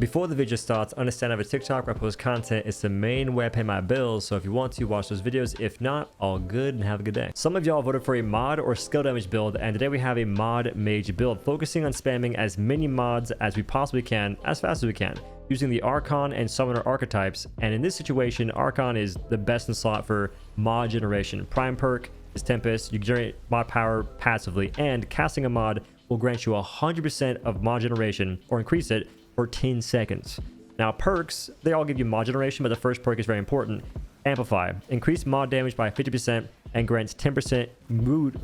Before the video starts, understand I have a TikTok where I post content. It's the main way I pay my bills, so if you want to, watch those videos. If not, all good and have a good day. Some of y'all voted for a mod or skill damage build, and today we have a mod mage build, focusing on spamming as many mods as we possibly can, as fast as we can, using the Archon and Summoner archetypes. And in this situation, Archon is the best in slot for mod generation. Prime perk is Tempest, you generate mod power passively, and casting a mod will grant you 100% of mod generation, or increase it, for 10 seconds. Now perks, they all give you mod generation, but the first perk is very important. Amplify, increase mod damage by 50% and grants 10% mood,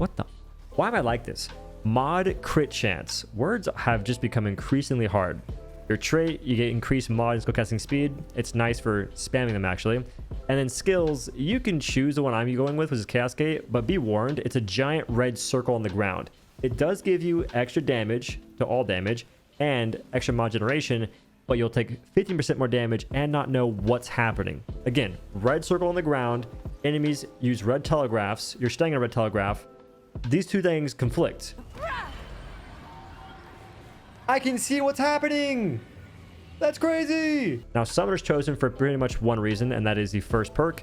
what the, why am I like this? Mod crit chance. Words have just become increasingly hard. Your trait, you get increased mod and skill casting speed. It's nice for spamming them actually. And then skills, you can choose the one I'm going with, which is Cascade, but be warned, it's a giant red circle on the ground. It does give you extra damage to all damage and extra mod generation, but you'll take 15% more damage and not know what's happening. Again, red circle on the ground, enemies use red telegraphs, you're staying in a red telegraph. These two things conflict. I can see what's happening! That's crazy! Now, Summoner's chosen for pretty much one reason, and that is the first perk.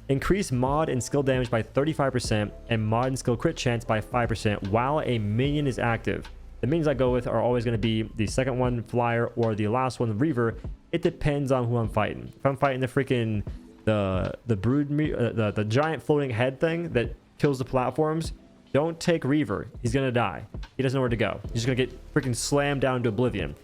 Increase mod and skill damage by 35% and mod and skill crit chance by 5% while a minion is active. The minions I go with are always going to be the second one, Flyer, or the last one, the Reaver. It depends on who I'm fighting. If I'm fighting the freaking the giant floating head thing that kills the platforms, don't take Reaver. He's going to die. He doesn't know where to go. He's just going to get freaking slammed down to oblivion.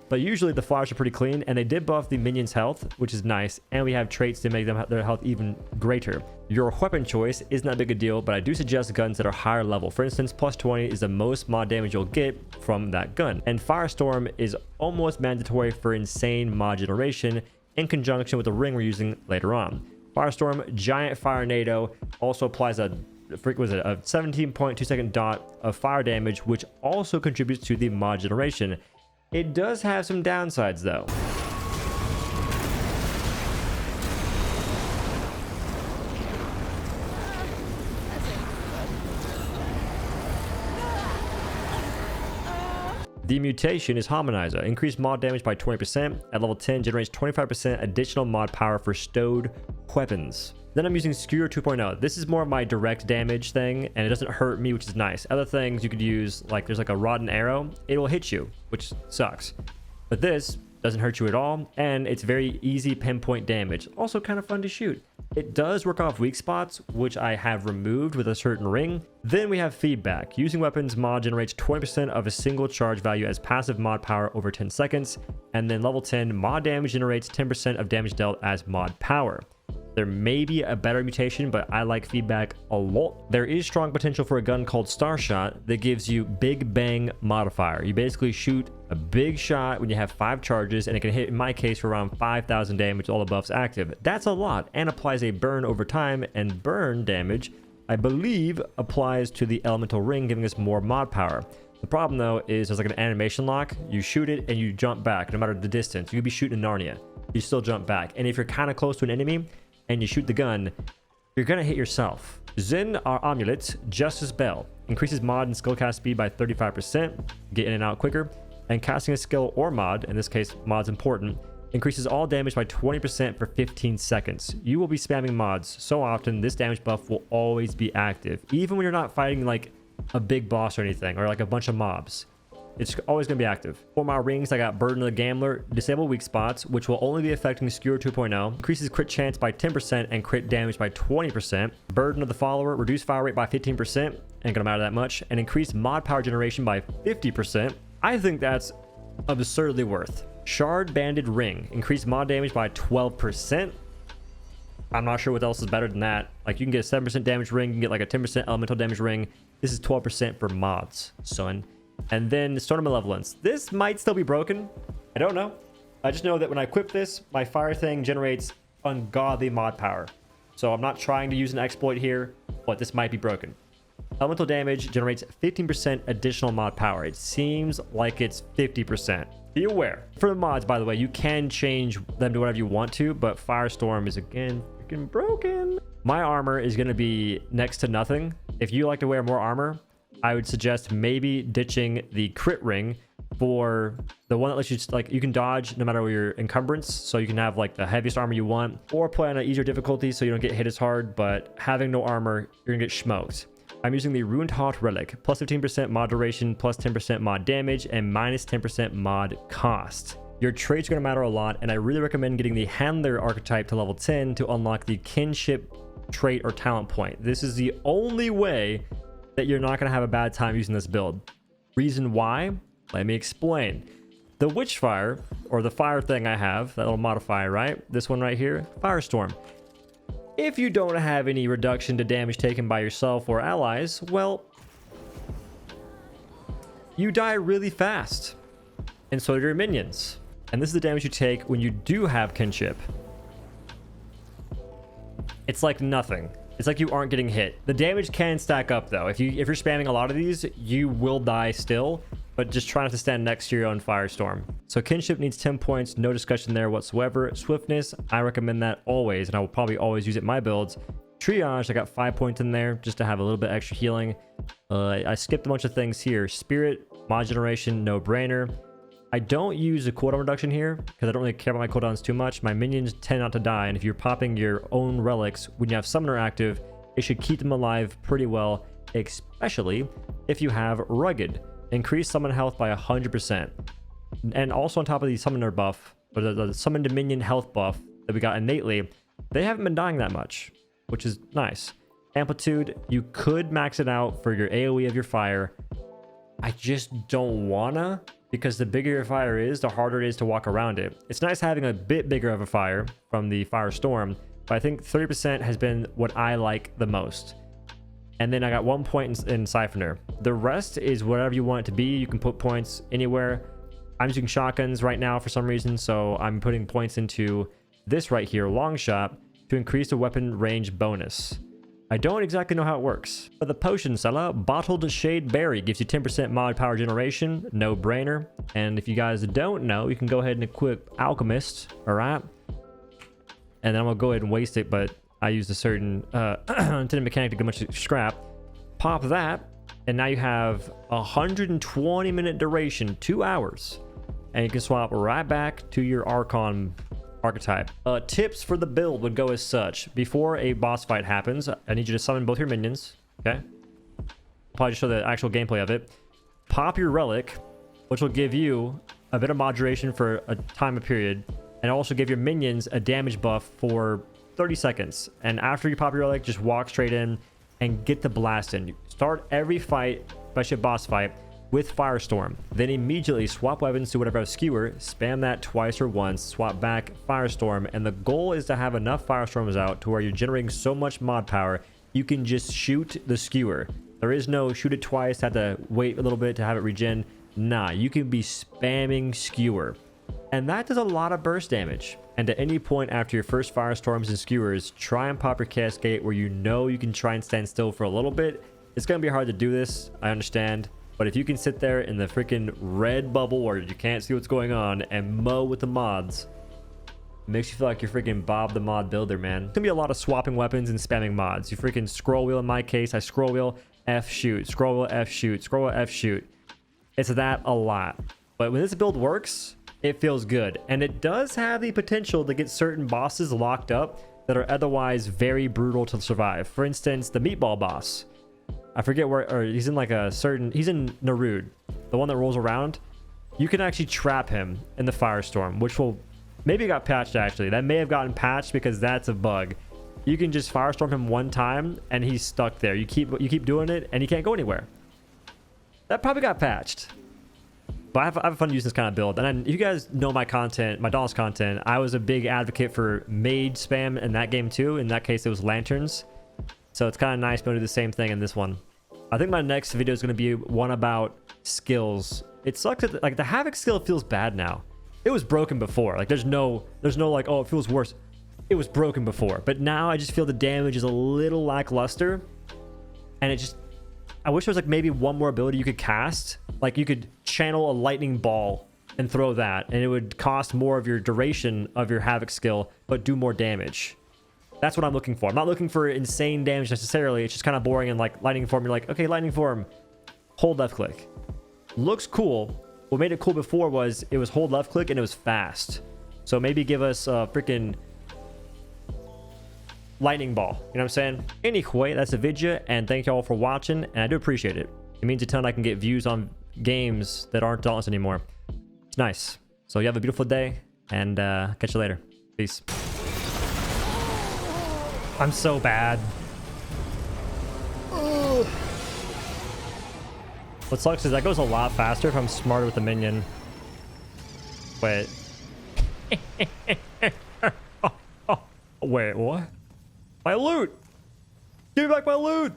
But usually the Flyers are pretty clean, and they did buff the minions' health, which is nice, and we have traits to make them their health even greater. Your weapon choice isn't that big a deal, but I do suggest guns that are higher level. For instance, plus 20 is the most mod damage you'll get from that gun. And Firestorm is almost mandatory for insane mod generation in conjunction with the ring we're using later on. Firestorm, giant fire NATO, also applies a 17.2 second dot of fire damage, which also contributes to the mod generation. It does have some downsides though. The mutation is Harmonizer. Increased mod damage by 20%. At level 10, generates 25% additional mod power for stowed weapons. Then I'm using Skewer 2.0. This is more of my direct damage thing, and it doesn't hurt me, which is nice. Other things you could use, like there's like a rotten arrow. It will hit you, which sucks. But this doesn't hurt you at all, and it's very easy pinpoint damage. Also kind of fun to shoot. It does work off weak spots, which I have removed with a certain ring. Then we have feedback. Using weapons, mod generates 20% of a single charge value as passive mod power over 10 seconds. And then level 10, mod damage generates 10% of damage dealt as mod power. There may be a better mutation, but I like feedback a lot. There is strong potential for a gun called Starshot that gives you Big Bang modifier. You basically shoot a big shot when you have 5 charges, and it can hit, in my case, for around 5,000 damage with all the buffs active. That's a lot, and applies a burn over time, and burn damage, I believe, applies to the elemental ring, giving us more mod power. The problem though is there's like an animation lock. You shoot it and you jump back no matter the distance. You could be shooting Narnia, you still jump back. And if you're kind of close to an enemy and you shoot the gun, you're gonna hit yourself. Zen our amulets, Jester's Bell, increases mod and skill cast speed by 35%, get in and out quicker, and casting a skill or mod, in this case mod's important, increases all damage by 20% for 15 seconds. You will be spamming mods so often, this damage buff will always be active, even when you're not fighting like a big boss or anything, or like a bunch of mobs. It's always going to be active. For my rings, I got Burden of the Gambler, disable weak spots, which will only be affecting Skewer 2.0, increases crit chance by 10% and crit damage by 20%. Burden of the Follower, reduce fire rate by 15%, ain't gonna matter that much, and increase mod power generation by 50%. I think that's absurdly worth. Shard Banded Ring, increase mod damage by 12%. I'm not sure what else is better than that. Like, you can get a 7% damage ring, you can get like a 10% elemental damage ring. This is 12% for mods, son. And then Stone of Malevolence. This might still be broken. I don't know. I just know that when I equip this, my fire thing generates ungodly mod power. So I'm not trying to use an exploit here, but this might be broken. Elemental damage generates 15% additional mod power. It seems like it's 50%. Be aware. For the mods, by the way, you can change them to whatever you want to, but Firestorm is again freaking broken. My armor is going to be next to nothing. If you like to wear more armor, I would suggest maybe ditching the crit ring for the one that lets you like, you can dodge no matter your encumbrance, so you can have like the heaviest armor you want, or play on an easier difficulty so you don't get hit as hard. But having no armor, you're gonna get smoked. I'm using the Ruined Heart Relic, plus 15% mod duration, plus 10% mod damage, and minus 10% mod cost. Your traits are going to matter a lot, and I really recommend getting the Handler archetype to level 10 to unlock the Kinship trait or talent point. This is the only way that you're not going to have a bad time using this build. Reason why? Let me explain. The Witchfire, or the fire thing I have, that little modifier, right? This one right here, Firestorm. If you don't have any reduction to damage taken by yourself or allies, well, you die really fast. And so do your minions. And this is the damage you take when you do have kinship. It's like nothing. It's like you aren't getting hit. The damage can stack up though. If you're spamming a lot of these, you will die still, but just try not to stand next to your own firestorm. So kinship needs 10 points, no discussion there whatsoever. Swiftness, I recommend that always, and I will probably always use it in my builds. Triage, I got 5 points in there just to have a little bit extra healing. I skipped a bunch of things here. Spirit, mod generation, no brainer. I don't use a cooldown reduction here because I don't really care about my cooldowns too much. My minions tend not to die, and if you're popping your own relics when you have summoner active, it should keep them alive pretty well, especially if you have rugged. Increase summon health by 100%. And also on top of the summoner buff, or the summoned minion health buff that we got innately, they haven't been dying that much, which is nice. Amplitude, you could max it out for your AoE of your fire. I just don't wanna, because the bigger your fire is, the harder it is to walk around it. It's nice having a bit bigger of a fire from the firestorm, but I think 30% has been what I like the most. And then I got 1 point in Siphoner. The rest is whatever you want it to be. You can put points anywhere. I'm using shotguns right now for some reason, so I'm putting points into this right here, long shot, to increase the weapon range bonus. I don't exactly know how it works. But the potion seller, Bottled Shade Berry, gives you 10% mod power generation, no brainer. And if you guys don't know, you can go ahead and equip Alchemist, all right? And then I'm gonna go ahead and waste it, but I used a certain intended mechanic to get much scrap. Pop that, and now you have 120-minute duration, 2 hours. And you can swap right back to your Archon archetype. Tips for the build would go as such. Before a boss fight happens, I need you to summon both your minions, okay? Probably just show the actual gameplay of it. Pop your Relic, which will give you a bit of moderation for a time of period, and also give your minions a damage buff for 30 seconds. And after you pop your Relic, just walk straight in and get the blast in. You start every fight, especially a boss fight, with Firestorm. Then immediately swap weapons to whatever Skewer, spam that twice or once, swap back Firestorm, and the goal is to have enough Firestorms out to where you're generating so much mod power, you can just shoot the Skewer. There is no shoot it twice, have to wait a little bit to have it regen. Nah, you can be spamming Skewer. And that does a lot of burst damage. And at any point after your first Firestorms and Skewers, try and pop your Cascade where you know you can try and stand still for a little bit. It's going to be hard to do this, I understand. But if you can sit there in the freaking red bubble where you can't see what's going on and mow with the mods, it makes you feel like you're freaking Bob the Mod Builder, man. It's going to be a lot of swapping weapons and spamming mods. You freaking scroll wheel in my case. I scroll wheel, F shoot, scroll wheel, F shoot, scroll wheel, F shoot. It's that a lot. But when this build works, it feels good. And it does have the potential to get certain bosses locked up that are otherwise very brutal to survive. For instance, the meatball boss. I forget where, or he's in like a certain, he's in Narud, the one that rolls around. You can actually trap him in the Firestorm, which will, maybe got patched actually. That may have gotten patched because that's a bug. You can just Firestorm him one time and he's stuck there. You keep doing it and he can't go anywhere. That probably got patched. But I have fun using this kind of build. And then, you guys know my content, my Dauntless content. I was a big advocate for Mage spam in that game too. In that case, it was Lanterns. So it's kind of nice to do the same thing in this one. I think my next video is going to be one about skills. It sucks that like the Havoc skill feels bad now. It was broken before. Like there's no like, oh, it feels worse. It was broken before. But now I just feel the damage is a little lackluster. And it just, I wish there was like maybe one more ability you could cast. Like you could channel a lightning ball and throw that, and it would cost more of your duration of your Havoc skill, but do more damage. That's what I'm looking for. I'm not looking for insane damage necessarily. It's just kind of boring and like lightning form. You're like, okay, lightning form, hold left click. Looks cool, What made it cool before was it was hold left click and it was fast. So maybe give us a freaking lightning ball. You know what I'm saying? Anyway, that's the video, and thank you all for watching, and I do appreciate it. It means a ton. I can get views on games that aren't Dauntless anymore. It's nice. So you have a beautiful day, and catch you later. Peace. I'm so bad. Ugh. What sucks is that goes a lot faster if I'm smarter with the minion. Wait. Wait, what? My loot! Give me back my loot!